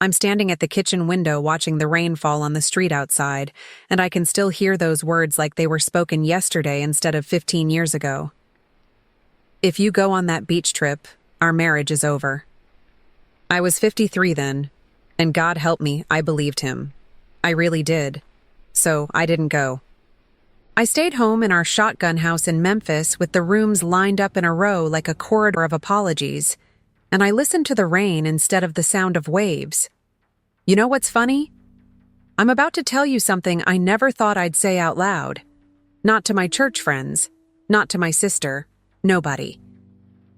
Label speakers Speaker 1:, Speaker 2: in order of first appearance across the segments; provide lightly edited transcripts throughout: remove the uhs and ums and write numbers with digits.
Speaker 1: I'm standing at the kitchen window watching the rain fall on the street outside, and I can still hear those words like they were spoken yesterday instead of 15 years ago. If you go on that beach trip, our marriage is over. I was 53 then, and God help me, I believed him. I really did. So I didn't go. I stayed home in our shotgun house in Memphis with the rooms lined up in a row like a corridor of apologies, and I listened to the rain instead of the sound of waves. You know what's funny? I'm about to tell you something I never thought I'd say out loud. Not to my church friends, not to my sister, nobody.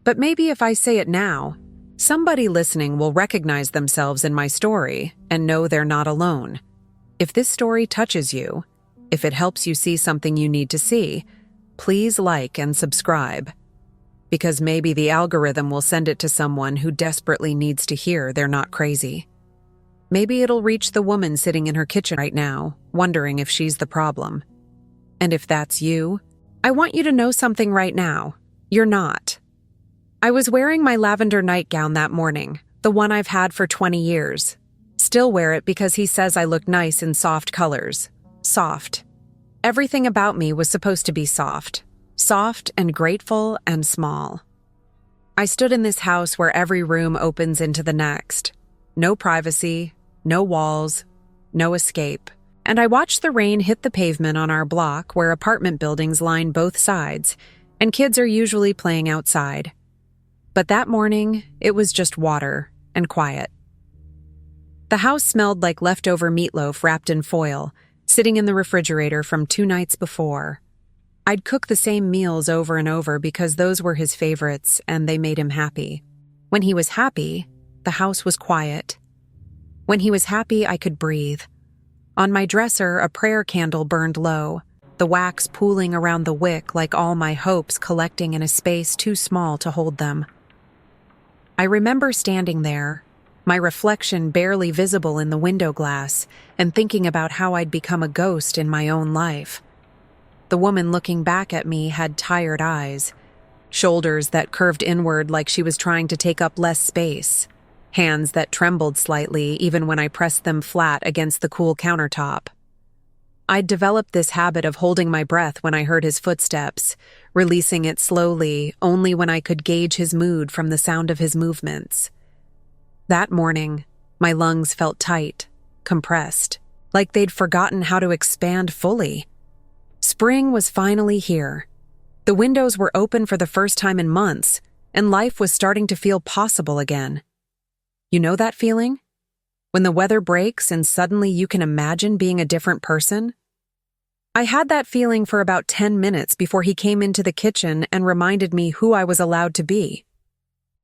Speaker 1: But maybe if I say it now, somebody listening will recognize themselves in my story and know they're not alone. If this story touches you, if it helps you see something you need to see, please like and subscribe. Because maybe the algorithm will send it to someone who desperately needs to hear they're not crazy. Maybe it'll reach the woman sitting in her kitchen right now, wondering if she's the problem. And if that's you, I want you to know something right now. You're not. I was wearing my lavender nightgown that morning, the one I've had for 20 years. Still wear it because he says I look nice in soft colors. Soft. Everything about me was supposed to be soft. Soft and grateful and small. I stood in this house where every room opens into the next. No privacy, no walls, no escape. And I watched the rain hit the pavement on our block where apartment buildings line both sides, and kids are usually playing outside. But that morning, it was just water and quiet. The house smelled like leftover meatloaf wrapped in foil, sitting in the refrigerator from 2 nights before. I'd cook the same meals over and over because those were his favorites and they made him happy. When he was happy, the house was quiet. When he was happy, I could breathe. On my dresser, a prayer candle burned low, the wax pooling around the wick like all my hopes collecting in a space too small to hold them. I remember standing there, my reflection barely visible in the window glass, and thinking about how I'd become a ghost in my own life. The woman looking back at me had tired eyes, shoulders that curved inward like she was trying to take up less space, hands that trembled slightly even when I pressed them flat against the cool countertop. I'd developed this habit of holding my breath when I heard his footsteps, releasing it slowly only when I could gauge his mood from the sound of his movements. That morning, my lungs felt tight, compressed, like they'd forgotten how to expand fully. Spring was finally here. The windows were open for the first time in months, and life was starting to feel possible again. You know that feeling? When the weather breaks and suddenly you can imagine being a different person? I had that feeling for about 10 minutes before he came into the kitchen and reminded me who I was allowed to be.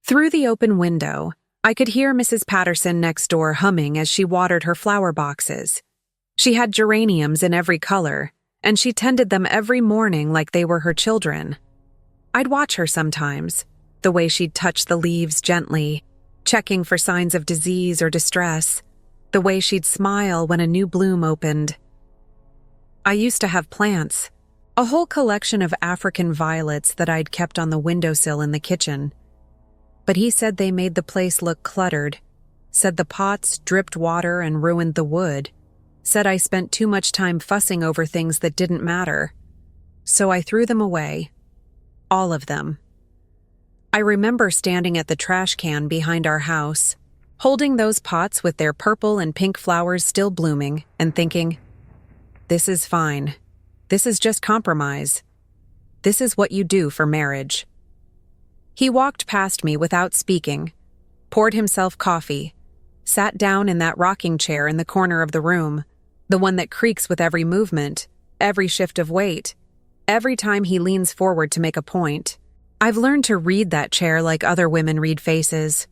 Speaker 1: Through the open window, I could hear Mrs. Patterson next door humming as she watered her flower boxes. She had geraniums in every color, and she tended them every morning like they were her children. I'd watch her sometimes, the way she'd touch the leaves gently, checking for signs of disease or distress, the way she'd smile when a new bloom opened. I used to have plants, a whole collection of African violets that I'd kept on the windowsill in the kitchen. But he said they made the place look cluttered, said the pots dripped water and ruined the wood, said I spent too much time fussing over things that didn't matter. So I threw them away. All of them. I remember standing at the trash can behind our house, holding those pots with their purple and pink flowers still blooming, and thinking, this is fine. This is just compromise. This is what you do for marriage. He walked past me without speaking, poured himself coffee, sat down in that rocking chair in the corner of the room, the one that creaks with every movement, every shift of weight, every time he leans forward to make a point. I've learned to read that chair like other women read faces.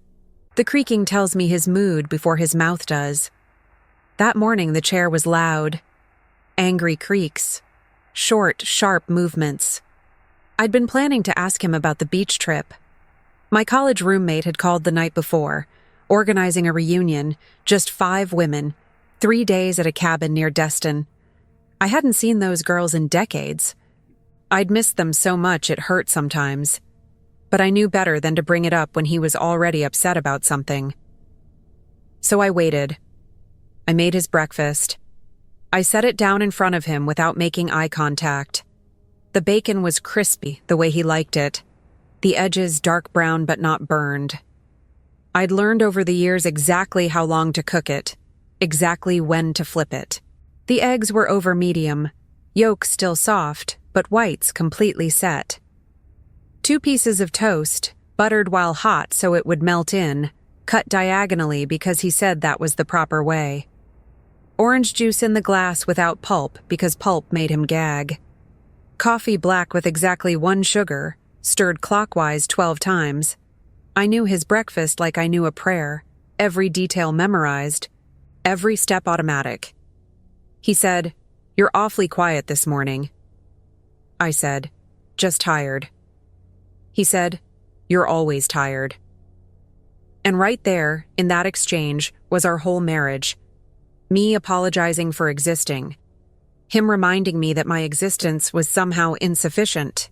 Speaker 1: The creaking tells me his mood before his mouth does. That morning the chair was loud. Angry creaks. Short, sharp movements. I'd been planning to ask him about the beach trip. My college roommate had called the night before, organizing a reunion, just 5 women, 3 days at a cabin near Destin. I hadn't seen those girls in decades. I'd missed them so much it hurt sometimes. But I knew better than to bring it up when he was already upset about something. So I waited. I made his breakfast. I set it down in front of him without making eye contact. The bacon was crispy the way he liked it, the edges dark brown but not burned. I'd learned over the years exactly how long to cook it, exactly when to flip it. The eggs were over medium, yolks still soft, but whites completely set. 2 pieces of toast, buttered while hot so it would melt in, cut diagonally because he said that was the proper way. Orange juice in the glass without pulp because pulp made him gag. Coffee black with exactly 1 sugar, stirred clockwise 12 times. I knew his breakfast like I knew a prayer, every detail memorized, every step automatic. He said, "You're awfully quiet this morning." I said, "Just tired." He said, "You're always tired." And right there, in that exchange, was our whole marriage. Me apologizing for existing. Him reminding me that my existence was somehow insufficient.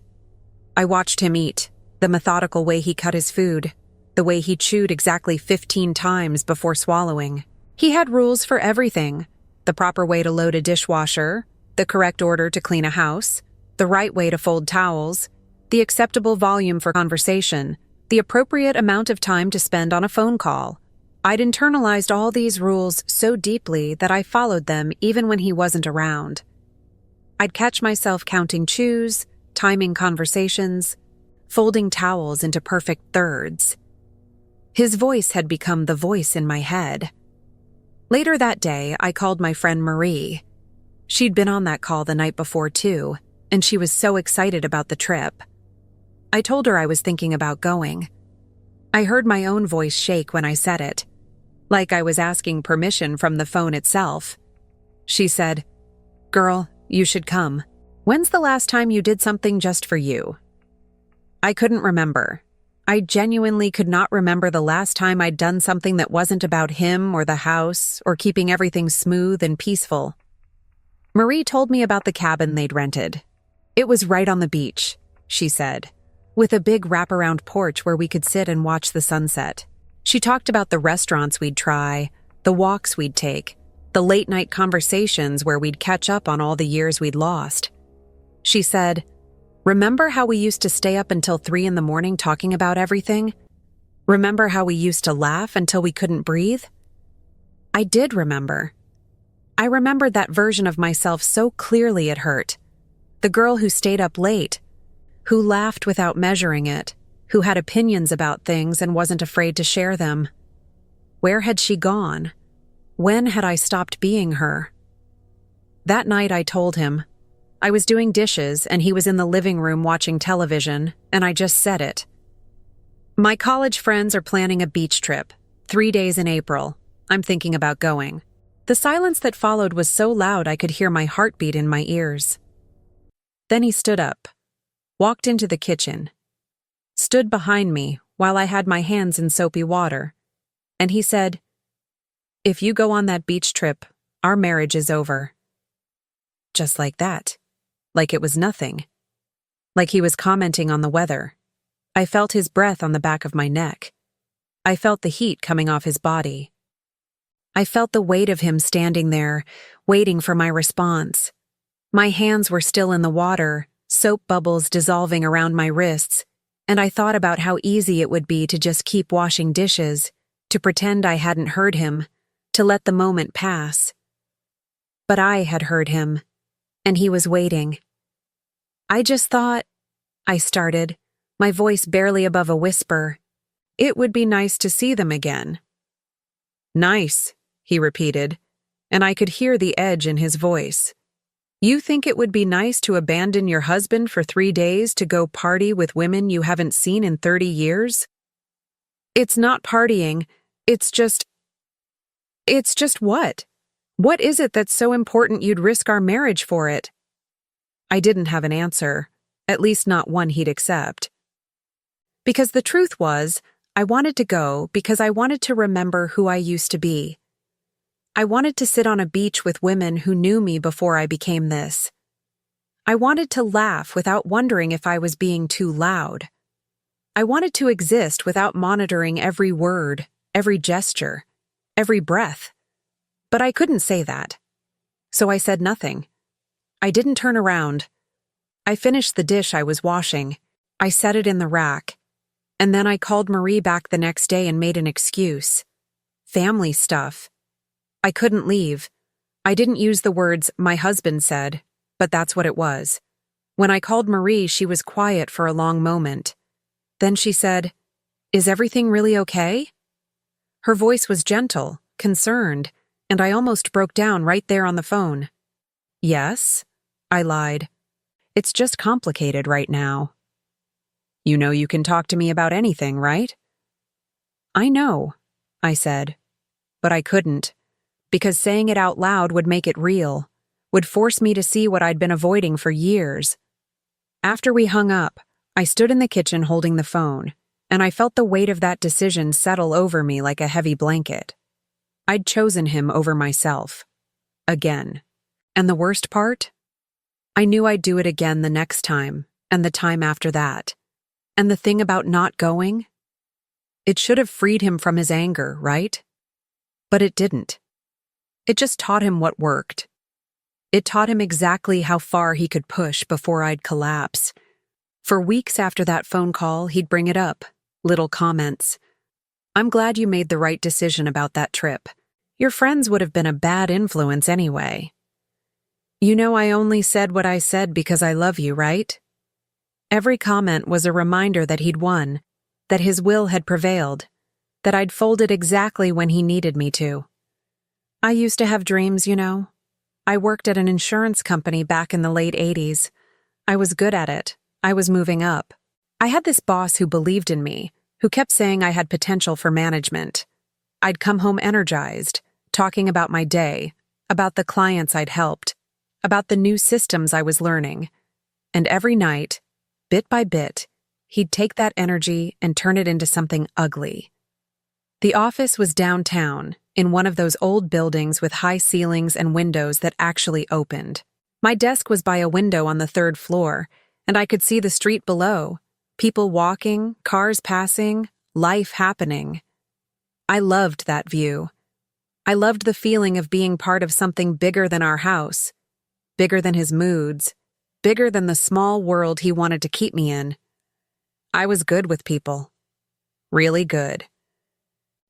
Speaker 1: I watched him eat, the methodical way he cut his food, the way he chewed exactly 15 times before swallowing. He had rules for everything: the proper way to load a dishwasher, the correct order to clean a house, the right way to fold towels, the acceptable volume for conversation, the appropriate amount of time to spend on a phone call. I'd internalized all these rules so deeply that I followed them even when he wasn't around. I'd catch myself counting chews, timing conversations, folding towels into perfect thirds. His voice had become the voice in my head. Later that day, I called my friend Marie. She'd been on that call the night before too, and she was so excited about the trip. I told her I was thinking about going. I heard my own voice shake when I said it, like I was asking permission from the phone itself. She said, "Girl, you should come. When's the last time you did something just for you?" I couldn't remember. I genuinely could not remember the last time I'd done something that wasn't about him or the house or keeping everything smooth and peaceful. Marie told me about the cabin they'd rented. It was right on the beach, she said, with a big wraparound porch where we could sit and watch the sunset. She talked about the restaurants we'd try, the walks we'd take, the late-night conversations where we'd catch up on all the years we'd lost. She said, "Remember how we used to stay up until 3 a.m. talking about everything? Remember how we used to laugh until we couldn't breathe?" I did remember. I remembered that version of myself so clearly it hurt. The girl who stayed up late, who laughed without measuring it, who had opinions about things and wasn't afraid to share them. Where had she gone? When had I stopped being her? That night I told him. I was doing dishes and he was in the living room watching television, and I just said it. "My college friends are planning a beach trip, 3 days in April. I'm thinking about going." The silence that followed was so loud I could hear my heartbeat in my ears. Then he stood up, walked into the kitchen, stood behind me while I had my hands in soapy water, and he said, "If you go on that beach trip, our marriage is over." Just like that. Like it was nothing. Like he was commenting on the weather. I felt his breath on the back of my neck. I felt the heat coming off his body. I felt the weight of him standing there, waiting for my response. My hands were still in the water, soap bubbles dissolving around my wrists, and I thought about how easy it would be to just keep washing dishes, to pretend I hadn't heard him, to let the moment pass. But I had heard him, and he was waiting. "I just thought," I started, my voice barely above a whisper, "it would be nice to see them again." "Nice," he repeated, and I could hear the edge in his voice. "You think it would be nice to abandon your husband for 3 days to go party with women you haven't seen in 30 years? It's not partying, it's just what? What is it that's so important you'd risk our marriage for it?" I didn't have an answer, at least not one he'd accept. Because the truth was, I wanted to go because I wanted to remember who I used to be. I wanted to sit on a beach with women who knew me before I became this. I wanted to laugh without wondering if I was being too loud. I wanted to exist without monitoring every word, every gesture, every breath. But I couldn't say that. So I said nothing. I didn't turn around. I finished the dish I was washing. I set it in the rack. And then I called Marie back the next day and made an excuse. Family stuff. I couldn't leave. I didn't use the words "my husband said," but that's what it was. When I called Marie, she was quiet for a long moment. Then she said, "Is everything really okay?" Her voice was gentle, concerned, and I almost broke down right there on the phone. "Yes," I lied. "It's just complicated right now." "You know you can talk to me about anything, right?" "I know," I said. But I couldn't, because saying it out loud would make it real, would force me to see what I'd been avoiding for years. After we hung up, I stood in the kitchen holding the phone, and I felt the weight of that decision settle over me like a heavy blanket. I'd chosen him over myself. Again. And the worst part? I knew I'd do it again the next time, and the time after that. And the thing about not going? It should have freed him from his anger, right? But it didn't. It just taught him what worked. It taught him exactly how far he could push before I'd collapse. For weeks after that phone call, he'd bring it up, little comments. "I'm glad you made the right decision about that trip. Your friends would have been a bad influence anyway. You know I only said what I said because I love you, right?" Every comment was a reminder that he'd won, that his will had prevailed, that I'd folded exactly when he needed me to. I used to have dreams, you know. I worked at an insurance company back in the late 80s. I was good at it. I was moving up. I had this boss who believed in me, who kept saying I had potential for management. I'd come home energized, talking about my day, about the clients I'd helped, about the new systems I was learning. And every night, bit by bit, he'd take that energy and turn it into something ugly. The office was downtown, in one of those old buildings with high ceilings and windows that actually opened. My desk was by a window on the 3rd floor, and I could see the street below, people walking, cars passing, life happening. I loved that view. I loved the feeling of being part of something bigger than our house, bigger than his moods, bigger than the small world he wanted to keep me in. I was good with people. Really good.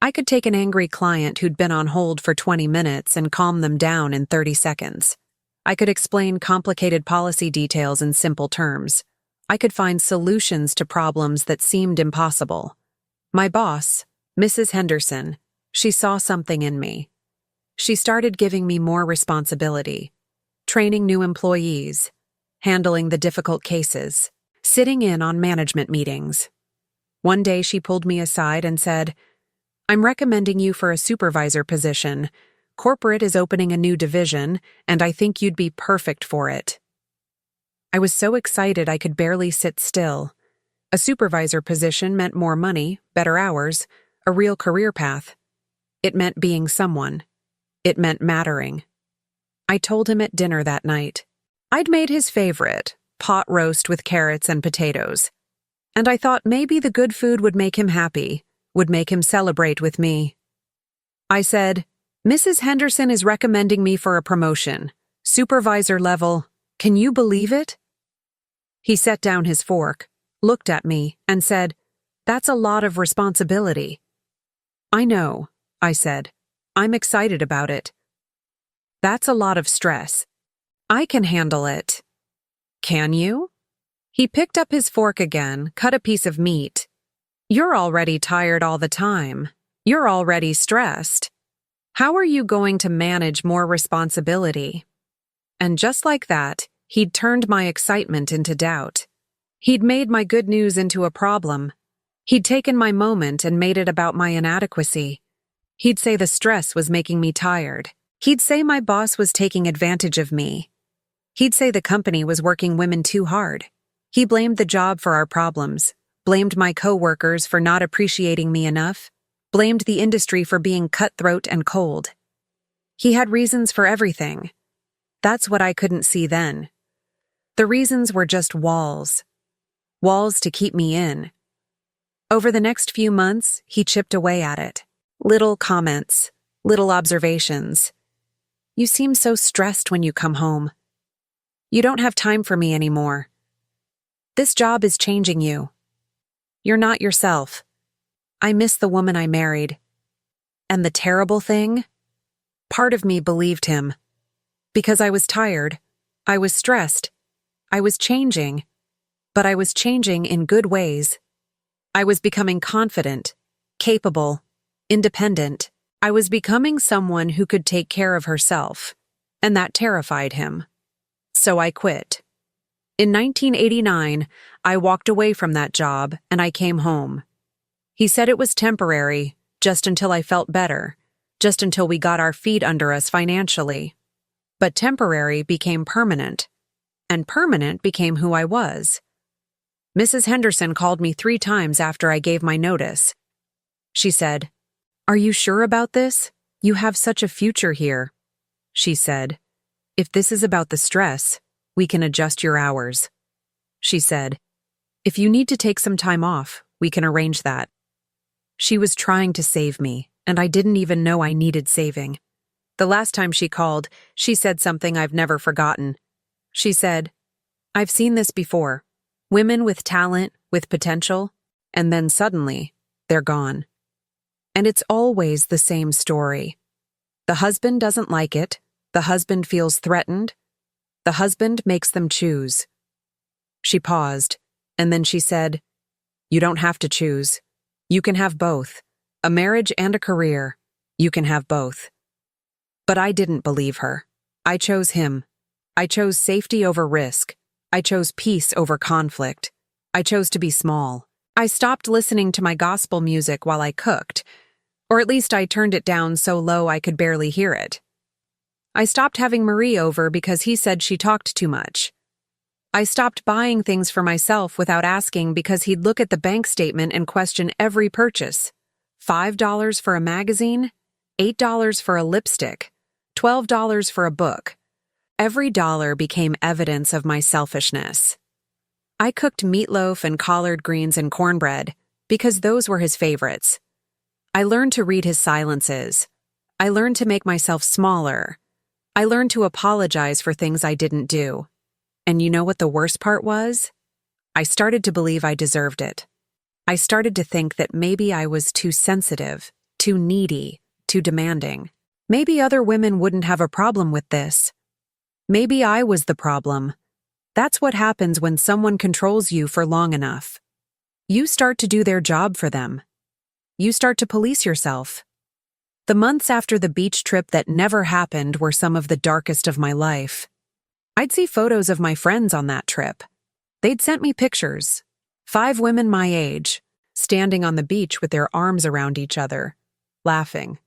Speaker 1: I could take an angry client who'd been on hold for 20 minutes and calm them down in 30 seconds. I could explain complicated policy details in simple terms. I could find solutions to problems that seemed impossible. My boss, Mrs. Henderson, she saw something in me. She started giving me more responsibility, training new employees, handling the difficult cases, sitting in on management meetings. One day she pulled me aside and said, "I'm recommending you for a supervisor position. Corporate is opening a new division, and I think you'd be perfect for it." I was so excited I could barely sit still. A supervisor position meant more money, better hours, a real career path. It meant being someone. It meant mattering. I told him at dinner that night. I'd made his favorite, pot roast with carrots and potatoes. And I thought maybe the good food would make him happy, would make him celebrate with me. I said, "Mrs. Henderson is recommending me for a promotion. Supervisor level. Can you believe it?" He set down his fork, looked at me, and said, "That's a lot of responsibility." "I know," I said. "I'm excited about it." "That's a lot of stress. I can handle it." "Can you?" He picked up his fork again, cut a piece of meat. "You're already tired all the time. You're already stressed. How are you going to manage more responsibility?" And just like that, he'd turned my excitement into doubt. He'd made my good news into a problem. He'd taken my moment and made it about my inadequacy. He'd say the stress was making me tired. He'd say my boss was taking advantage of me. He'd say the company was working women too hard. He blamed the job for our problems, blamed my coworkers for not appreciating me enough, blamed the industry for being cutthroat and cold. He had reasons for everything. That's what I couldn't see then. The reasons were just walls. Walls to keep me in. Over the next few months, he chipped away at it. Little comments, Little observations. You seem so stressed when you come home. You don't have time for me anymore. This job is changing you. You're not yourself. I miss the woman I married. And the terrible thing? Part of me believed him. Because I was tired. I was stressed. I was changing. But I was changing in good ways. I was becoming confident, capable, independent. I was becoming someone who could take care of herself. And that terrified him. So I quit. In 1989, I walked away from that job and I came home. He said it was temporary, just until I felt better, just until we got our feet under us financially. But temporary became permanent, and permanent became who I was. Mrs. Henderson called me 3 times after I gave my notice. She said, "Are you sure about this? You have such a future here." She said, "If this is about the stress, we can adjust your hours." She said, "If you need to take some time off, we can arrange that." She was trying to save me, and I didn't even know I needed saving. The last time she called, she said something I've never forgotten. She said, "I've seen this before. Women with talent, with potential, and then suddenly, they're gone. And it's always the same story. The husband doesn't like it. The husband feels threatened. The husband makes them choose." She paused, and then she said, "You don't have to choose. You can have both. A marriage and a career. You can have both." But I didn't believe her. I chose him. I chose safety over risk. I chose peace over conflict. I chose to be small. I stopped listening to my gospel music while I cooked, or at least I turned it down so low I could barely hear it. I stopped having Marie over because he said she talked too much. I stopped buying things for myself without asking because he'd look at the bank statement and question every purchase. $5 for a magazine, $8 for a lipstick, $12 for a book. Every dollar became evidence of my selfishness. I cooked meatloaf and collard greens and cornbread because those were his favorites. I learned to read his silences. I learned to make myself smaller. I learned to apologize for things I didn't do. And you know what the worst part was? I started to believe I deserved it. I started to think that maybe I was too sensitive, too needy, too demanding. Maybe other women wouldn't have a problem with this. Maybe I was the problem. That's what happens when someone controls you for long enough. You start to do their job for them. You start to police yourself. The months after the beach trip that never happened were some of the darkest of my life. I'd see photos of my friends on that trip. They'd sent me pictures. 5 women my age, standing on the beach with their arms around each other, laughing.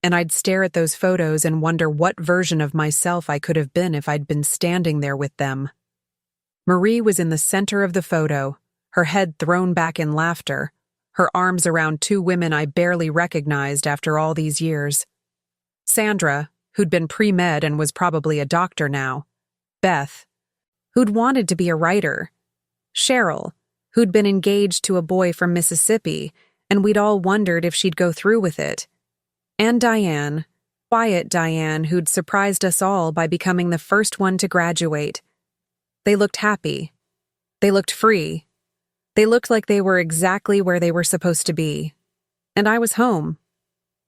Speaker 1: And I'd stare at those photos and wonder what version of myself I could have been if I'd been standing there with them. Marie was in the center of the photo, her head thrown back in laughter, her arms around 2 women I barely recognized after all these years. Sandra, who'd been pre-med and was probably a doctor now. Beth, who'd wanted to be a writer. Cheryl, who'd been engaged to a boy from Mississippi, and we'd all wondered if she'd go through with it. And Diane, quiet Diane, who'd surprised us all by becoming the first one to graduate. They looked happy. They looked free. They looked like they were exactly where they were supposed to be. And I was home,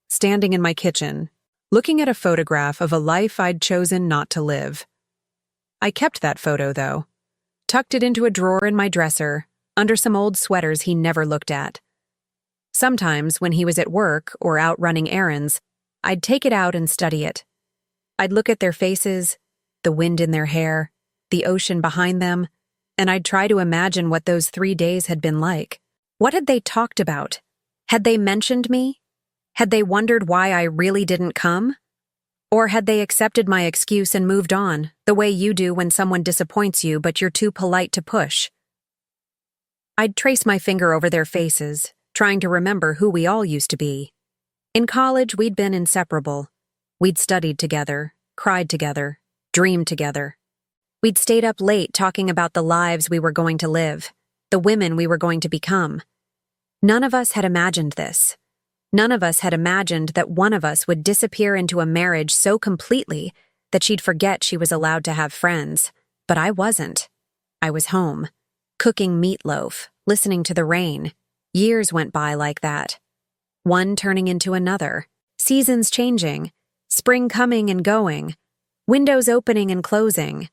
Speaker 1: standing in my kitchen, looking at a photograph of a life I'd chosen not to live. I kept that photo, though, tucked it into a drawer in my dresser, under some old sweaters he never looked at. Sometimes, when he was at work or out running errands, I'd take it out and study it. I'd look at their faces, the wind in their hair, the ocean behind them, and I'd try to imagine what those 3 days had been like. What had they talked about? Had they mentioned me? Had they wondered why I really didn't come? Or had they accepted my excuse and moved on, the way you do when someone disappoints you but you're too polite to push? I'd trace my finger over their faces, trying to remember who we all used to be. In college, we'd been inseparable. We'd studied together, cried together, dreamed together. We'd stayed up late talking about the lives we were going to live, the women we were going to become. None of us had imagined this. None of us had imagined that one of us would disappear into a marriage so completely that she'd forget she was allowed to have friends. But I wasn't. I was home, cooking meatloaf, listening to the rain. Years went by like that. One turning into another, seasons changing, spring coming and going, windows opening and closing.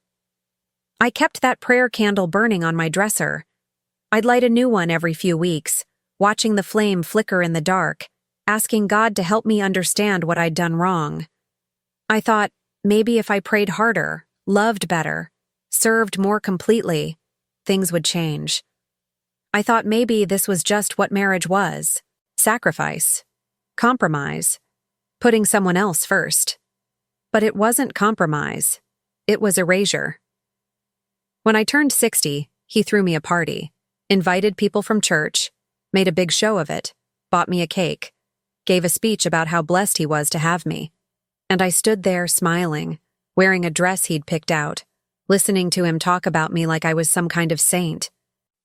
Speaker 1: I kept that prayer candle burning on my dresser. I'd light a new one every few weeks, watching the flame flicker in the dark, asking God to help me understand what I'd done wrong. I thought, maybe if I prayed harder, loved better, served more completely, things would change. I thought maybe this was just what marriage was: sacrifice, compromise, putting someone else first. But it wasn't compromise. It was erasure. When I turned 60, he threw me a party, invited people from church, made a big show of it, bought me a cake, gave a speech about how blessed he was to have me. And I stood there smiling, wearing a dress he'd picked out, listening to him talk about me like I was some kind of saint.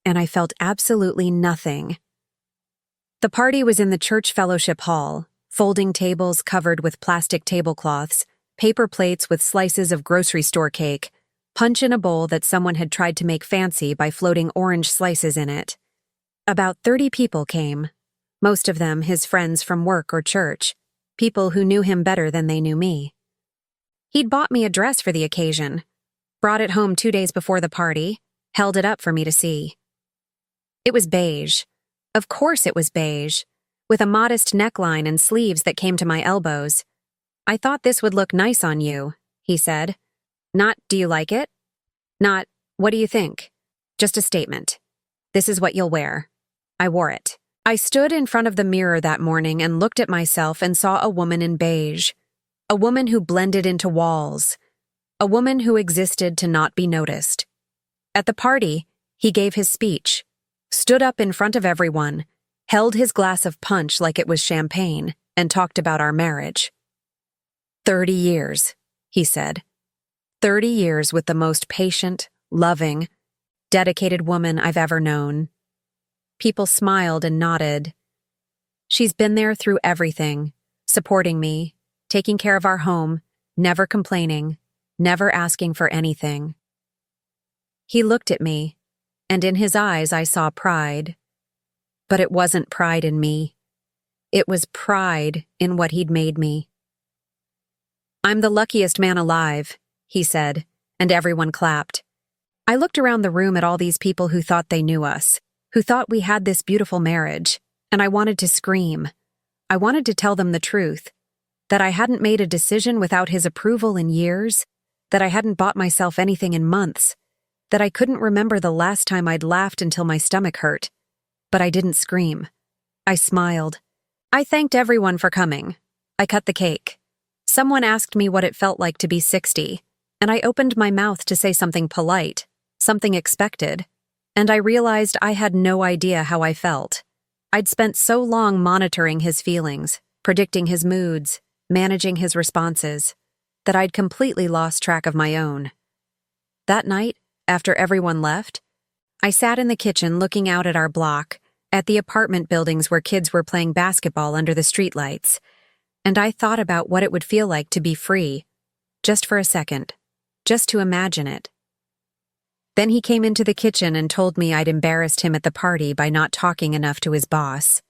Speaker 1: And I felt absolutely nothing. The party was in the church fellowship hall, folding tables covered with plastic tablecloths, paper plates with slices of grocery store cake, punch in a bowl that someone had tried to make fancy by floating orange slices in it. About 30 people came, most of them his friends from work or church, people who knew him better than they knew me. He'd bought me a dress for the occasion, brought it home 2 days before the party, held it up for me to see. It was beige. Of course it was beige, with a modest neckline and sleeves that came to my elbows. "I thought this would look nice on you," he said. Not, "Do you like it?" Not, "What do you think?" Just a statement. "This is what you'll wear." I wore it. I stood in front of the mirror that morning and looked at myself and saw a woman in beige. A woman who blended into walls. A woman who existed to not be noticed. At the party, he gave his speech, stood up in front of everyone, held his glass of punch like it was champagne, and talked about our marriage. 30 years, he said. 30 years with the most patient, loving, dedicated woman I've ever known. People smiled and nodded. She's been there through everything, supporting me, taking care of our home, never complaining, never asking for anything. He looked at me, and in his eyes I saw pride. But it wasn't pride in me. It was pride in what he'd made me. "I'm the luckiest man alive," he said, and everyone clapped. I looked around the room at all these people who thought they knew us, who thought we had this beautiful marriage, and I wanted to scream. I wanted to tell them the truth, that I hadn't made a decision without his approval in years, that I hadn't bought myself anything in months, that I couldn't remember the last time I'd laughed until my stomach hurt. But I didn't scream. I smiled. I thanked everyone for coming. I cut the cake. Someone asked me what it felt like to be 60, and I opened my mouth to say something polite, something expected, and I realized I had no idea how I felt. I'd spent so long monitoring his feelings, predicting his moods, managing his responses, that I'd completely lost track of my own. That night, after everyone left, I sat in the kitchen looking out at our block, at the apartment buildings where kids were playing basketball under the streetlights, and I thought about what it would feel like to be free, just for a second, just to imagine it. Then he came into the kitchen and told me I'd embarrassed him at the party by not talking enough to his boss.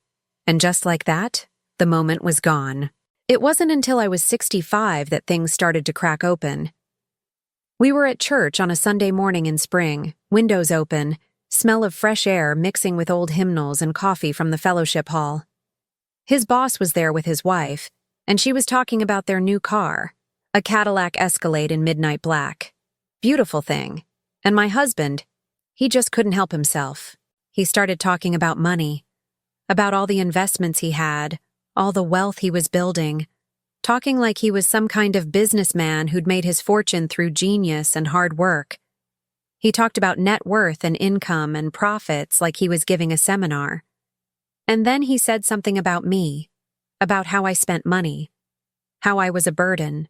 Speaker 1: And just like that, the moment was gone. It wasn't until I was 65 that things started to crack open. We were at church on a Sunday morning in spring, windows open, smell of fresh air mixing with old hymnals and coffee from the fellowship hall. His boss was there with his wife, and she was talking about their new car, a Cadillac Escalade in midnight black. Beautiful thing. And my husband, he just couldn't help himself. He started talking about money, about all the investments he had, all the wealth he was building, talking like he was some kind of businessman who'd made his fortune through genius and hard work. He talked about net worth and income and profits like he was giving a seminar. And then he said something about me, about how I spent money, how I was a burden,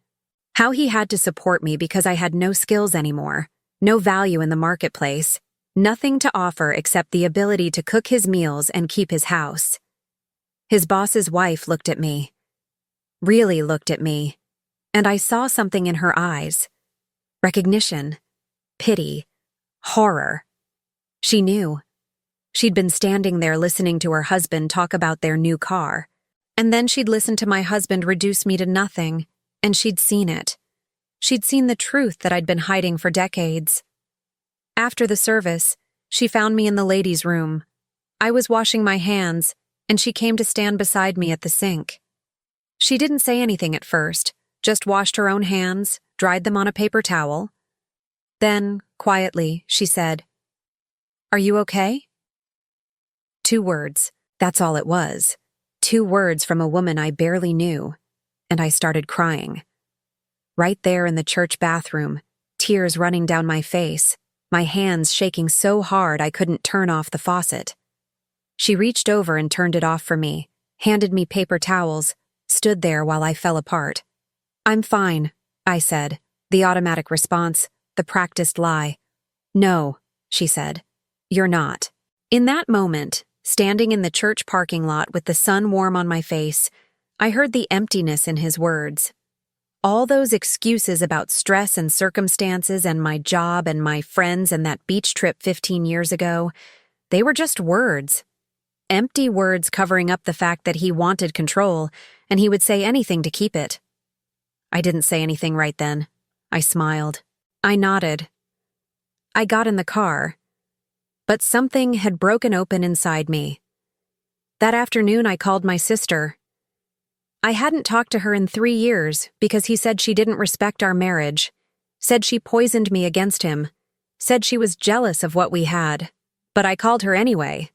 Speaker 1: how he had to support me because I had no skills anymore, no value in the marketplace, nothing to offer except the ability to cook his meals and keep his house. His boss's wife looked at me, really looked at me, and I saw something in her eyes. Recognition, pity, horror. She knew. She'd been standing there listening to her husband talk about their new car. And then she'd listened to my husband reduce me to nothing, and she'd seen it. She'd seen the truth that I'd been hiding for decades. After the service, she found me in the ladies' room. I was washing my hands, and she came to stand beside me at the sink. She didn't say anything at first, just washed her own hands, dried them on a paper towel. Then, quietly, she said, "Are you okay?" 2 words, that's all it was. 2 words from a woman I barely knew, and I started crying. Right there in the church bathroom, tears running down my face, my hands shaking so hard I couldn't turn off the faucet. She reached over and turned it off for me, handed me paper towels, stood there while I fell apart. "I'm fine," I said, the automatic response, the practiced lie. "No," she said, "you're not." In that moment, standing in the church parking lot with the sun warm on my face, I heard the emptiness in his words. All those excuses about stress and circumstances and my job and my friends and that beach trip 15 years ago, they were just words. Empty words covering up the fact that he wanted control, and he would say anything to keep it. I didn't say anything right then. I smiled. I nodded. I got in the car. But something had broken open inside me. That afternoon, I called my sister. I hadn't talked to her in 3 years because he said she didn't respect our marriage, said she poisoned me against him, said she was jealous of what we had. But I called her anyway.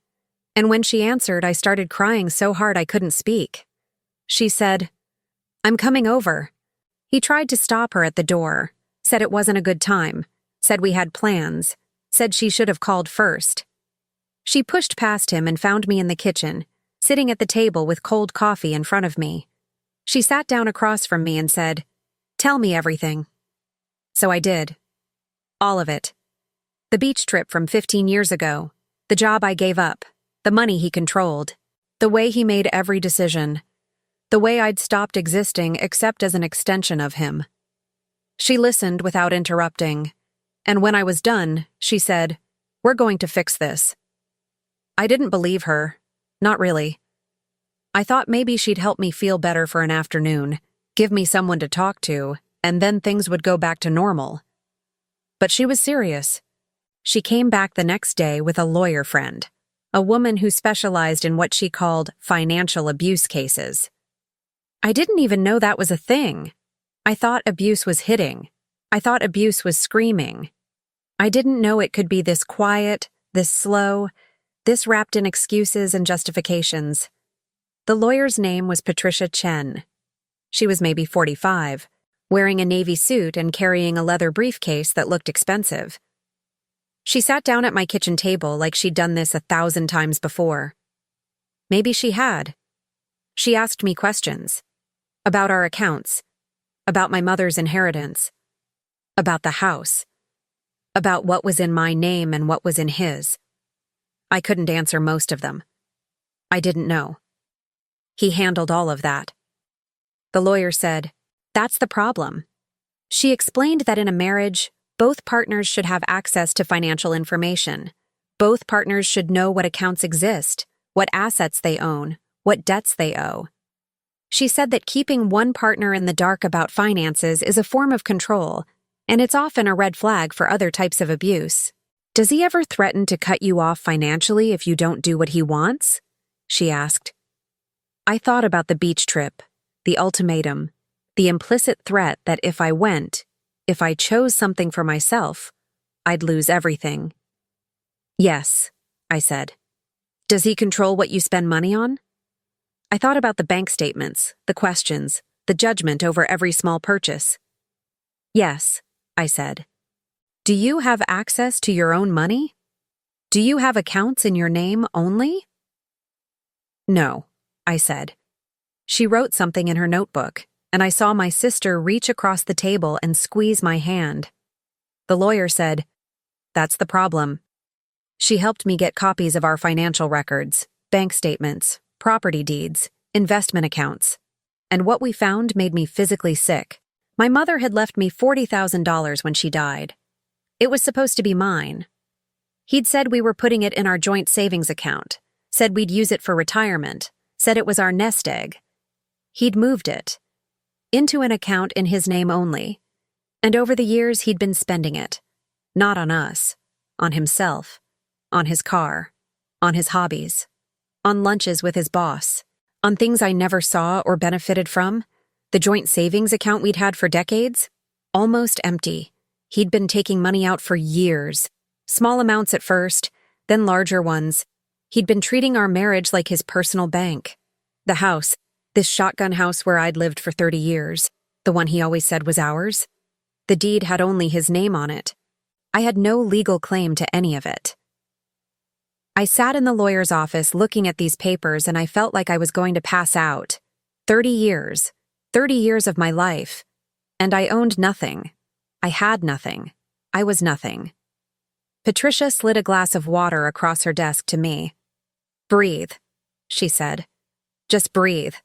Speaker 1: And when she answered, I started crying so hard I couldn't speak. She said, "I'm coming over." He tried to stop her at the door, said it wasn't a good time, said we had plans, said she should have called first. She pushed past him and found me in the kitchen, sitting at the table with cold coffee in front of me. She sat down across from me and said, "Tell me everything." So I did. All of it. The beach trip from 15 years ago, the job I gave up, the money he controlled, the way he made every decision, the way I'd stopped existing except as an extension of him. She listened without interrupting. And when I was done, she said, "We're going to fix this." I didn't believe her. Not really. I thought maybe she'd help me feel better for an afternoon, give me someone to talk to, and then things would go back to normal. But she was serious. She came back the next day with a lawyer friend, a woman who specialized in what she called financial abuse cases. I didn't even know that was a thing. I thought abuse was hitting. I thought abuse was screaming. I didn't know it could be this quiet, this slow, this wrapped in excuses and justifications. The lawyer's name was Patricia Chen. She was maybe 45, wearing a navy suit and carrying a leather briefcase that looked expensive. She sat down at my kitchen table like she'd done this 1,000 times before. Maybe she had. She asked me questions. About our accounts. About my mother's inheritance. About the house. About what was in my name and what was in his. I couldn't answer most of them. I didn't know. He handled all of that. The lawyer said, "That's the problem." She explained that in a marriage, both partners should have access to financial information. Both partners should know what accounts exist, what assets they own, what debts they owe. She said that keeping one partner in the dark about finances is a form of control, and it's often a red flag for other types of abuse. "Does he ever threaten to cut you off financially if you don't do what he wants?" she asked. I thought about the beach trip, the ultimatum, the implicit threat that if I went, if I chose something for myself, I'd lose everything. "Yes," I said. "Does he control what you spend money on?" I thought about the bank statements, the questions, the judgment over every small purchase. "Yes," I said. "Do you have access to your own money? Do you have accounts in your name only?" "No," I said. She wrote something in her notebook, and I saw my sister reach across the table and squeeze my hand. The lawyer said, "That's the problem." She helped me get copies of our financial records, bank statements, property deeds, investment accounts. And what we found made me physically sick. My mother had left me $40,000 when she died. It was supposed to be mine. He'd said we were putting it in our joint savings account, said we'd use it for retirement, said it was our nest egg. He'd moved it into an account in his name only. And over the years, he'd been spending it. Not on us, on himself, on his car, on his hobbies, on lunches with his boss, on things I never saw or benefited from. The joint savings account we'd had for decades, almost empty. He'd been taking money out for years, small amounts at first, then larger ones. He'd been treating our marriage like his personal bank. The house, this shotgun house where I'd lived for 30 years, the one he always said was ours. The deed had only his name on it. I had no legal claim to any of it. I sat in the lawyer's office looking at these papers and I felt like I was going to pass out. 30 years. 30 years of my life. And I owned nothing. I had nothing. I was nothing. Patricia slid a glass of water across her desk to me. "Breathe," she said. "Just breathe."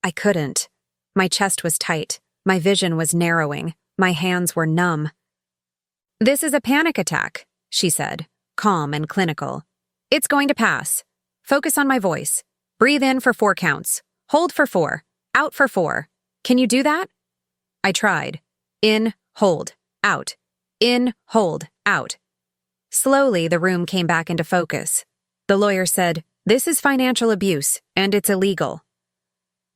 Speaker 1: I couldn't. My chest was tight. My vision was narrowing. My hands were numb. "This is a panic attack," she said, calm and clinical. "It's going to pass. Focus on my voice. Breathe in for 4 counts. Hold for 4. Out for 4. Can you do that?" I tried. In, hold, out. In, hold, out. Slowly, the room came back into focus. The lawyer said, "This is financial abuse, and it's illegal."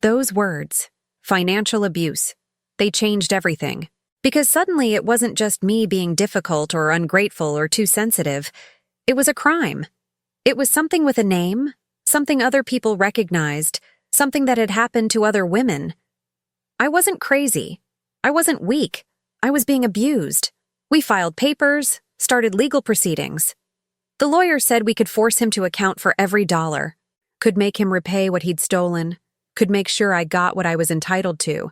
Speaker 1: Those words, financial abuse, they changed everything. Because suddenly it wasn't just me being difficult or ungrateful or too sensitive. It was a crime. It was something with a name, something other people recognized, something that had happened to other women. I wasn't crazy. I wasn't weak. I was being abused. We filed papers, started legal proceedings. The lawyer said we could force him to account for every dollar, could make him repay what he'd stolen, could make sure I got what I was entitled to.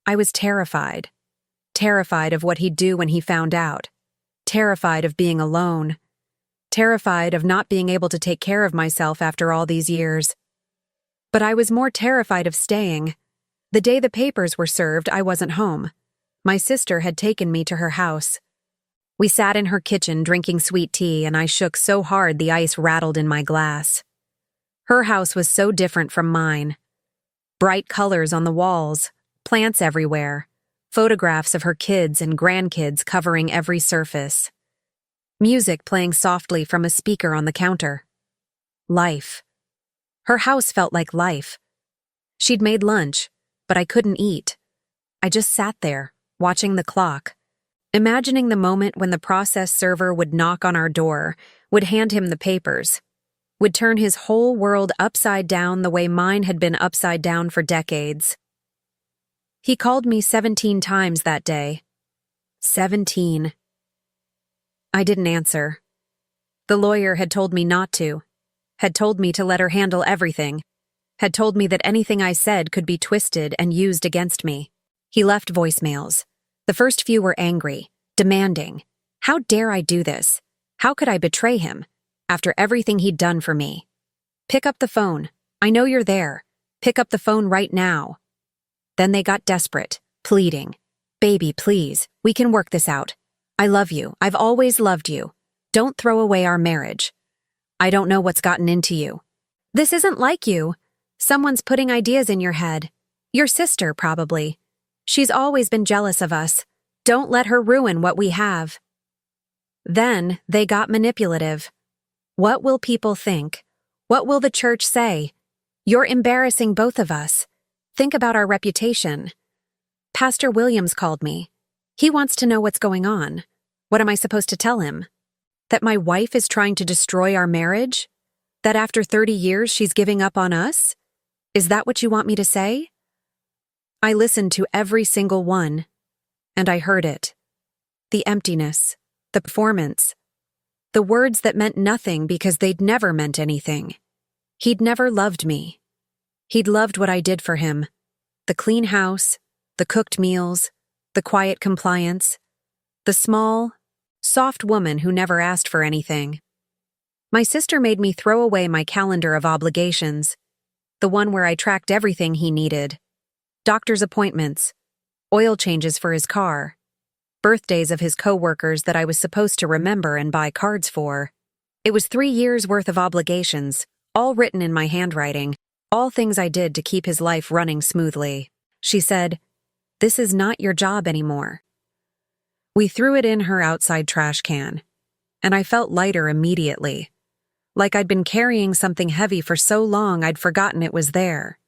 Speaker 1: I was terrified. Terrified of what he'd do when he found out. Terrified of being alone. Terrified of not being able to take care of myself after all these years. But I was more terrified of staying. The day the papers were served, I wasn't home. My sister had taken me to her house. We sat in her kitchen drinking sweet tea, and I shook so hard the ice rattled in my glass. Her house was so different from mine. Bright colors on the walls, plants everywhere, photographs of her kids and grandkids covering every surface. Music playing softly from a speaker on the counter. Life. Her house felt like life. She'd made lunch, but I couldn't eat. I just sat there, watching the clock, imagining the moment when the process server would knock on our door, would hand him the papers, would turn his whole world upside down the way mine had been upside down for decades. He called me 17 times that day. 17. I didn't answer. The lawyer had told me not to, had told me to let her handle everything, had told me that anything I said could be twisted and used against me. He left voicemails. The first few were angry, demanding. How dare I do this? How could I betray him, after everything he'd done for me? Pick up the phone. I know you're there. Pick up the phone right now. Then they got desperate, pleading. Baby, please, we can work this out. I love you. I've always loved you. Don't throw away our marriage. I don't know what's gotten into you. This isn't like you. Someone's putting ideas in your head. Your sister, probably. She's always been jealous of us. Don't let her ruin what we have. Then they got manipulative. What will people think? What will the church say? You're embarrassing both of us. Think about our reputation. Pastor Williams called me. He wants to know what's going on. What am I supposed to tell him? That my wife is trying to destroy our marriage? That after 30 years she's giving up on us? Is that what you want me to say? I listened to every single one, and I heard it. The emptiness, the performance, the words that meant nothing because they'd never meant anything. He'd never loved me. He'd loved what I did for him. The clean house, the cooked meals, the quiet compliance, the small, soft woman who never asked for anything. My sister made me throw away my calendar of obligations. The one where I tracked everything he needed. Doctor's appointments, oil changes for his car, birthdays of his coworkers that I was supposed to remember and buy cards for. It was 3 years' worth of obligations, all written in my handwriting, all things I did to keep his life running smoothly. She said, "This is not your job anymore." We threw it in her outside trash can, and I felt lighter immediately, like I'd been carrying something heavy for so long I'd forgotten it was there.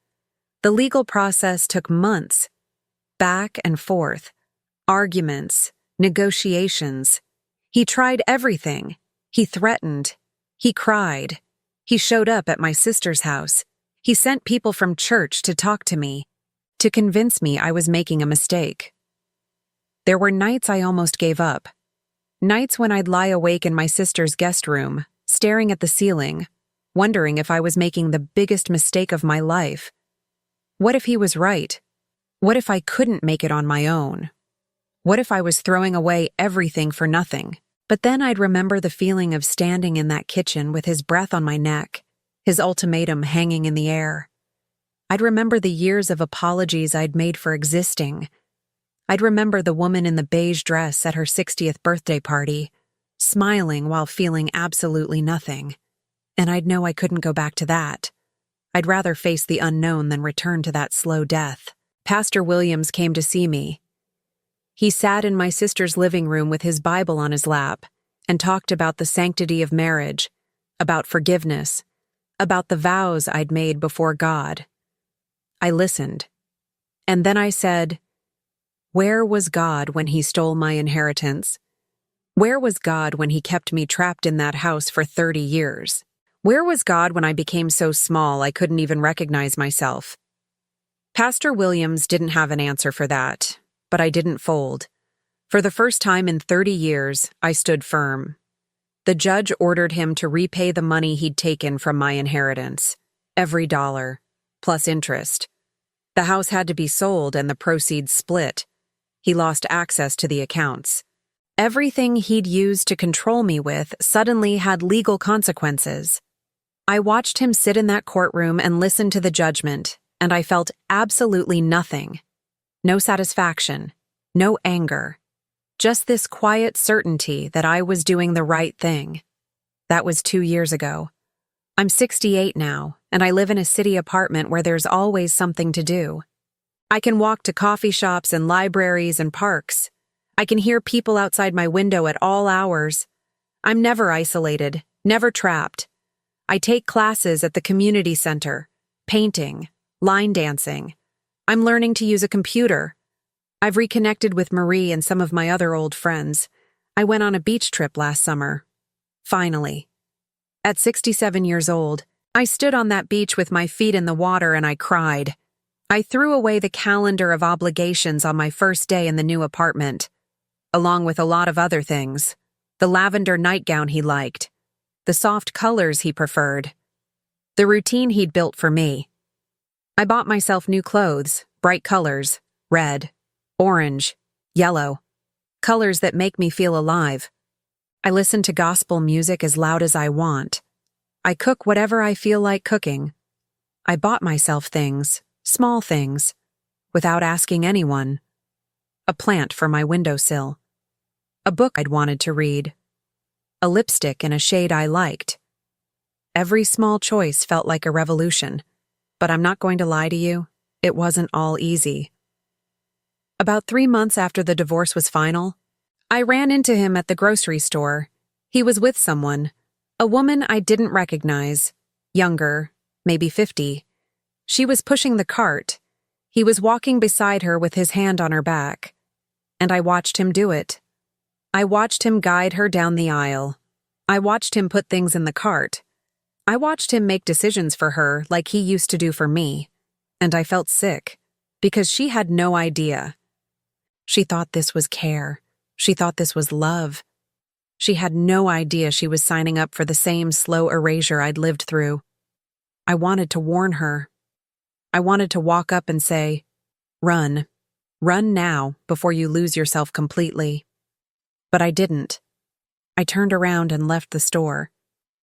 Speaker 1: The legal process took months, back and forth, arguments, negotiations. He tried everything. He threatened. He cried. He showed up at my sister's house. He sent people from church to talk to me, to convince me I was making a mistake. There were nights I almost gave up. Nights when I'd lie awake in my sister's guest room, staring at the ceiling, wondering if I was making the biggest mistake of my life. What if he was right? What if I couldn't make it on my own? What if I was throwing away everything for nothing? But then I'd remember the feeling of standing in that kitchen with his breath on my neck, his ultimatum hanging in the air. I'd remember the years of apologies I'd made for existing. I'd remember the woman in the beige dress at her 60th birthday party, smiling while feeling absolutely nothing. And I'd know I couldn't go back to that. I'd rather face the unknown than return to that slow death. Pastor Williams came to see me. He sat in my sister's living room with his Bible on his lap and talked about the sanctity of marriage, about forgiveness, about the vows I'd made before God. I listened. And then I said, "Where was God when he stole my inheritance? Where was God when he kept me trapped in that house for 30 years? Where was God when I became so small I couldn't even recognize myself?" Pastor Williams didn't have an answer for that, but I didn't fold. For the first time in 30 years, I stood firm. The judge ordered him to repay the money he'd taken from my inheritance, every dollar, plus interest. The house had to be sold and the proceeds split. He lost access to the accounts. Everything he'd used to control me with suddenly had legal consequences. I watched him sit in that courtroom and listen to the judgment, and I felt absolutely nothing. No satisfaction, no anger. Just this quiet certainty that I was doing the right thing. That was 2 years ago. I'm 68 now, and I live in a city apartment where there's always something to do. I can walk to coffee shops and libraries and parks. I can hear people outside my window at all hours. I'm never isolated, never trapped. I take classes at the community center, painting, line dancing. I'm learning to use a computer. I've reconnected with Marie and some of my other old friends. I went on a beach trip last summer. Finally. At 67 years old, I stood on that beach with my feet in the water and I cried. I threw away the calendar of obligations on my first day in the new apartment, along with a lot of other things. The lavender nightgown he liked, the soft colors he preferred, the routine he'd built for me. I bought myself new clothes, bright colors, red, orange, yellow, colors that make me feel alive. I listen to gospel music as loud as I want. I cook whatever I feel like cooking. I bought myself things, small things, without asking anyone. A plant for my windowsill. A book I'd wanted to read. A lipstick in a shade I liked. Every small choice felt like a revolution, but I'm not going to lie to you, it wasn't all easy. About 3 months after the divorce was final, I ran into him at the grocery store. He was with someone, a woman I didn't recognize, younger, maybe 50. She was pushing the cart. He was walking beside her with his hand on her back, and I watched him do it. I watched him guide her down the aisle. I watched him put things in the cart. I watched him make decisions for her like he used to do for me, and I felt sick, because she had no idea. She thought this was care. She thought this was love. She had no idea she was signing up for the same slow erasure I'd lived through. I wanted to warn her. I wanted to walk up and say, "Run. Run now before you lose yourself completely." But I didn't. I turned around and left the store,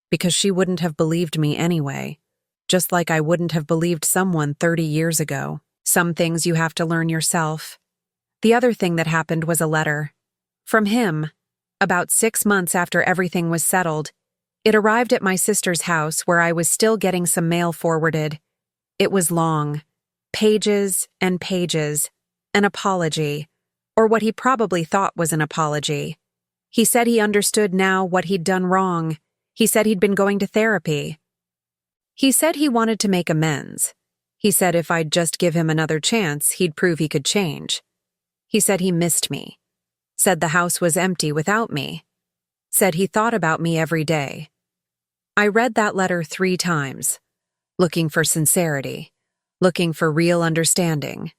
Speaker 1: because she wouldn't have believed me anyway. just like I wouldn't have believed someone 30 years ago. Some things you have to learn yourself. The other thing that happened was a letter. From him, about 6 months after everything was settled. It arrived at my sister's house where I was still getting some mail forwarded. It was long. Pages and pages. An apology. Or what he probably thought was an apology. He said he understood now what he'd done wrong. He said he'd been going to therapy. He said he wanted to make amends. He said if I'd just give him another chance, he'd prove he could change. He said he missed me. Said the house was empty without me. Said he thought about me every day. I read that letter 3 times, looking for sincerity, looking for real understanding,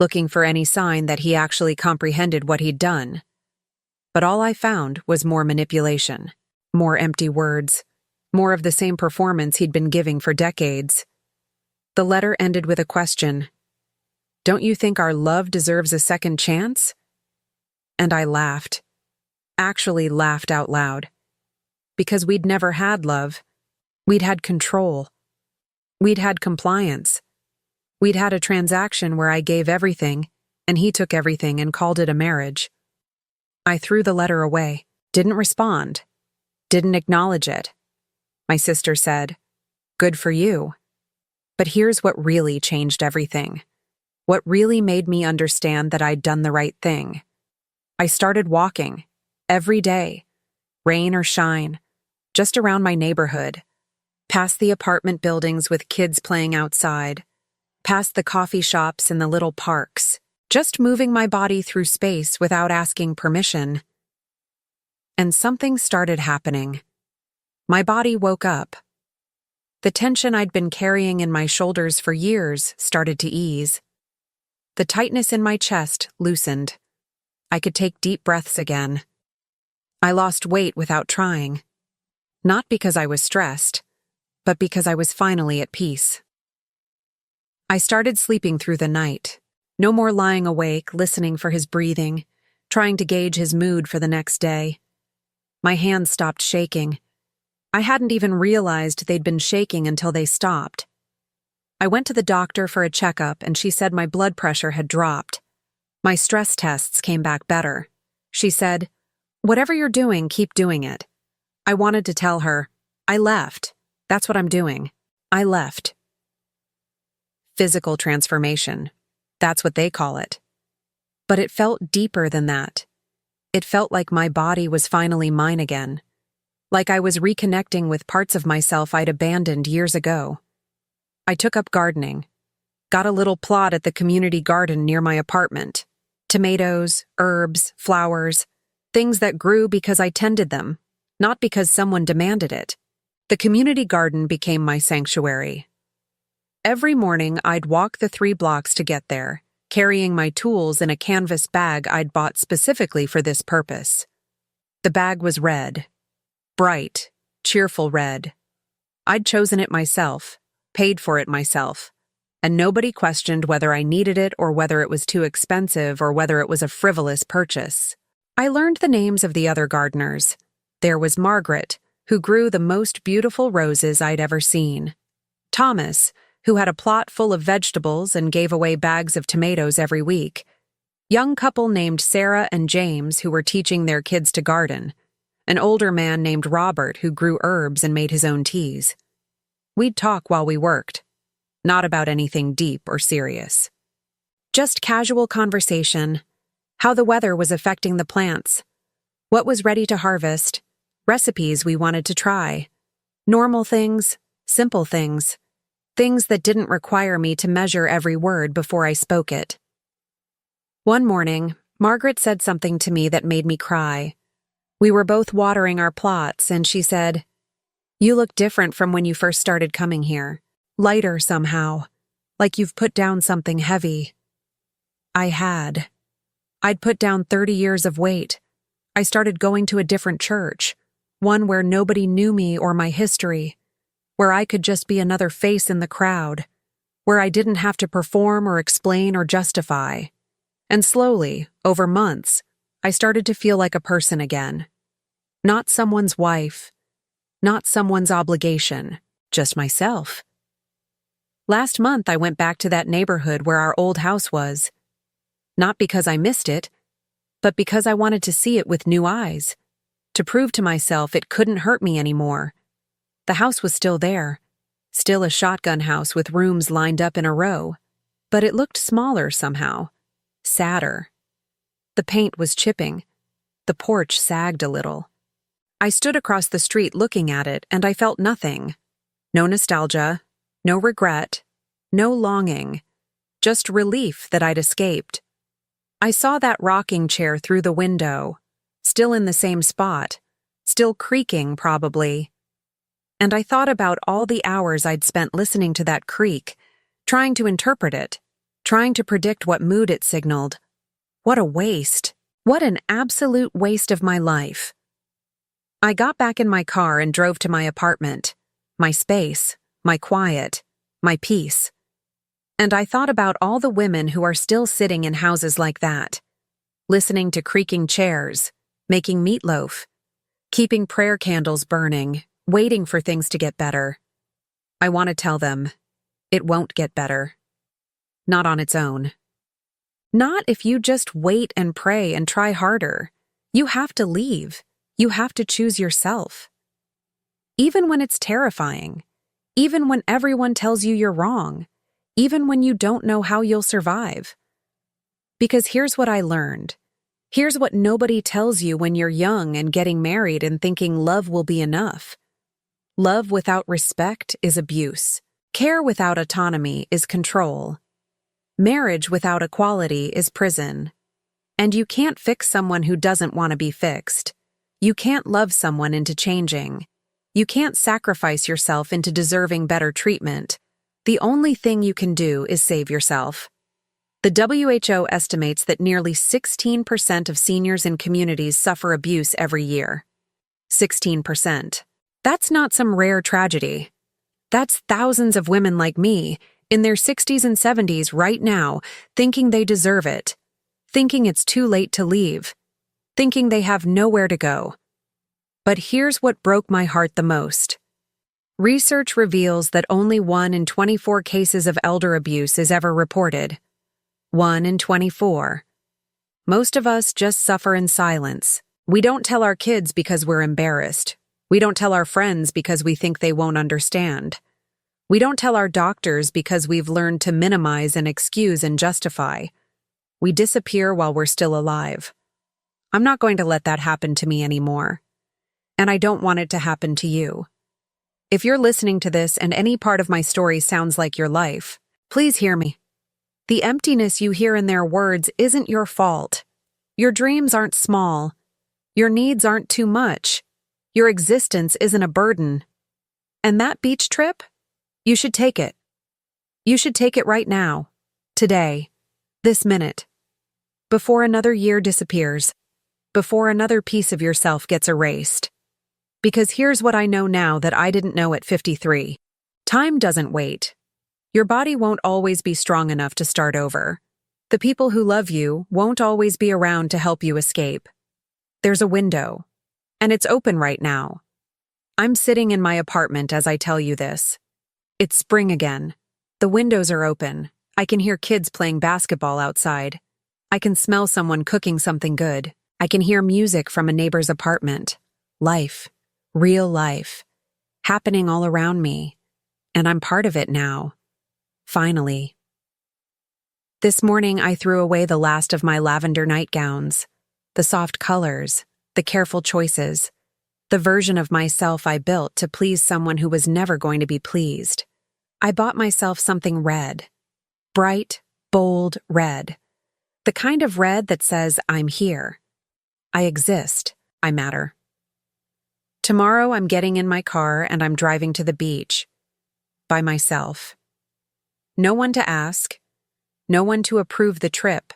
Speaker 1: looking for any sign that he actually comprehended what he'd done. But all I found was more manipulation, more empty words, more of the same performance he'd been giving for decades. The letter ended with a question. Don't you think our love deserves a second chance? And I laughed. Actually laughed out loud. Because we'd never had love. We'd had control. We'd had compliance. We'd had a transaction where I gave everything, and he took everything and called it a marriage. I threw the letter away, didn't respond, didn't acknowledge it. My sister said, "Good for you." But here's what really changed everything. What really made me understand that I'd done the right thing. I started walking, every day, rain or shine, just around my neighborhood, past the apartment buildings with kids playing outside, past the coffee shops and the little parks, just moving my body through space without asking permission. And something started happening. My body woke up. The tension I'd been carrying in my shoulders for years started to ease. The tightness in my chest loosened. I could take deep breaths again. I lost weight without trying. Not because I was stressed, but because I was finally at peace. I started sleeping through the night. No more lying awake, listening for his breathing, trying to gauge his mood for the next day. My hands stopped shaking. I hadn't even realized they'd been shaking until they stopped. I went to the doctor for a checkup and she said my blood pressure had dropped. My stress tests came back better. She said, "Whatever you're doing, keep doing it." I wanted to tell her, "I left. That's what I'm doing. I left." Physical transformation. That's what they call it. But it felt deeper than that. It felt like my body was finally mine again. Like I was reconnecting with parts of myself I'd abandoned years ago. I took up gardening. Got a little plot at the community garden near my apartment. Tomatoes, herbs, flowers, things that grew because I tended them, not because someone demanded it. The community garden became my sanctuary. Every morning I'd walk the 3 blocks to get there, carrying my tools in a canvas bag I'd bought specifically for this purpose. The bag was red. Bright, cheerful red. I'd chosen it myself, paid for it myself, and nobody questioned whether I needed it or whether it was too expensive or whether it was a frivolous purchase. I learned the names of the other gardeners. There was Margaret, who grew the most beautiful roses I'd ever seen. Thomas, who had a plot full of vegetables and gave away bags of tomatoes every week. Young couple named Sarah and James who were teaching their kids to garden. An older man named Robert who grew herbs and made his own teas. We'd talk while we worked. Not about anything deep or serious. Just casual conversation. How the weather was affecting the plants. What was ready to harvest. Recipes we wanted to try. Normal things, simple things. Things that didn't require me to measure every word before I spoke it. One morning, Margaret said something to me that made me cry. We were both watering our plots, and she said, "You look different from when you first started coming here. Lighter somehow, like you've put down something heavy." I had. I'd put down 30 years of weight. I started going to a different church, one where nobody knew me or my history, where I could just be another face in the crowd, where I didn't have to perform or explain or justify. And slowly, over months, I started to feel like a person again. Not someone's wife, not someone's obligation, just myself. Last month I went back to that neighborhood where our old house was. Not because I missed it, but because I wanted to see it with new eyes, to prove to myself it couldn't hurt me anymore. The house was still there, still a shotgun house with rooms lined up in a row, but it looked smaller somehow, sadder. The paint was chipping. The porch sagged a little. I stood across the street looking at it, and I felt nothing. No nostalgia, no regret, no longing, just relief that I'd escaped. I saw that rocking chair through the window, still in the same spot, still creaking probably. And I thought about all the hours I'd spent listening to that creak, trying to interpret it, trying to predict what mood it signaled. What a waste. What an absolute waste of my life. I got back in my car and drove to my apartment, my space, my quiet, my peace. And I thought about all the women who are still sitting in houses like that, listening to creaking chairs, making meatloaf, keeping prayer candles burning, waiting for things to get better. I want to tell them, it won't get better. Not on its own. Not if you just wait and pray and try harder. You have to leave. You have to choose yourself. Even when it's terrifying. Even when everyone tells you you're wrong. Even when you don't know how you'll survive. Because here's what I learned. Here's what nobody tells you when you're young and getting married and thinking love will be enough. Love without respect is abuse. Care without autonomy is control. Marriage without equality is prison. And you can't fix someone who doesn't want to be fixed. You can't love someone into changing. You can't sacrifice yourself into deserving better treatment. The only thing you can do is save yourself. The WHO estimates that nearly 16% of seniors in communities suffer abuse every year. 16%. That's not some rare tragedy. That's thousands of women like me, in their 60s and 70s right now, thinking they deserve it, thinking it's too late to leave, thinking they have nowhere to go. But here's what broke my heart the most. Research reveals that only 1 in 24 cases of elder abuse is ever reported. 1 in 24. Most of us just suffer in silence. We don't tell our kids because we're embarrassed. We don't tell our friends because we think they won't understand. We don't tell our doctors because we've learned to minimize and excuse and justify. We disappear while we're still alive. I'm not going to let that happen to me anymore. And I don't want it to happen to you. If you're listening to this and any part of my story sounds like your life, please hear me. The emptiness you hear in their words isn't your fault. Your dreams aren't small. Your needs aren't too much. Your existence isn't a burden. And that beach trip? You should take it. You should take it right now. Today. This minute. Before another year disappears. Before another piece of yourself gets erased. Because here's what I know now that I didn't know at 53. Time doesn't wait. Your body won't always be strong enough to start over. The people who love you won't always be around to help you escape. There's a window. And it's open right now. I'm sitting in my apartment as I tell you this. It's spring again. The windows are open. I can hear kids playing basketball outside. I can smell someone cooking something good. I can hear music from a neighbor's apartment. Life. Real life. Happening all around me. And I'm part of it now. Finally. This morning I threw away the last of my lavender nightgowns. The soft colors. The careful choices. The version of myself I built to please someone who was never going to be pleased. I bought myself something red. Bright, bold red. The kind of red that says, I'm here. I exist. I matter. Tomorrow I'm getting in my car and I'm driving to the beach. By myself. No one to ask. No one to approve the trip.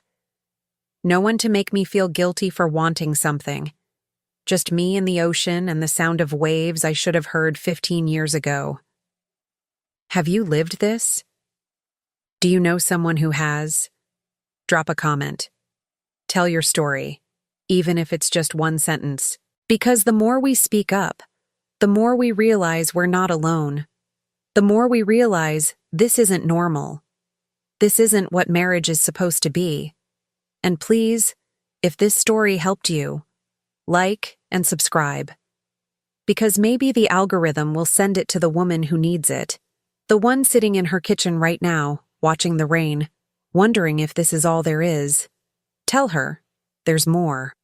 Speaker 1: No one to make me feel guilty for wanting something. Just me and the ocean and the sound of waves I should have heard 15 years ago. Have you lived this? Do you know someone who has? Drop a comment. Tell your story, even if it's just one sentence. Because the more we speak up, the more we realize we're not alone. the more we realize this isn't normal. This isn't what marriage is supposed to be. And please, if this story helped you, like and subscribe. Because maybe the algorithm will send it to the woman who needs it. The one sitting in her kitchen right now, watching the rain, wondering if this is all there is. Tell her, there's more.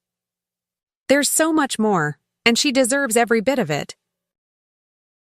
Speaker 1: There's so much more, and she deserves every bit of it.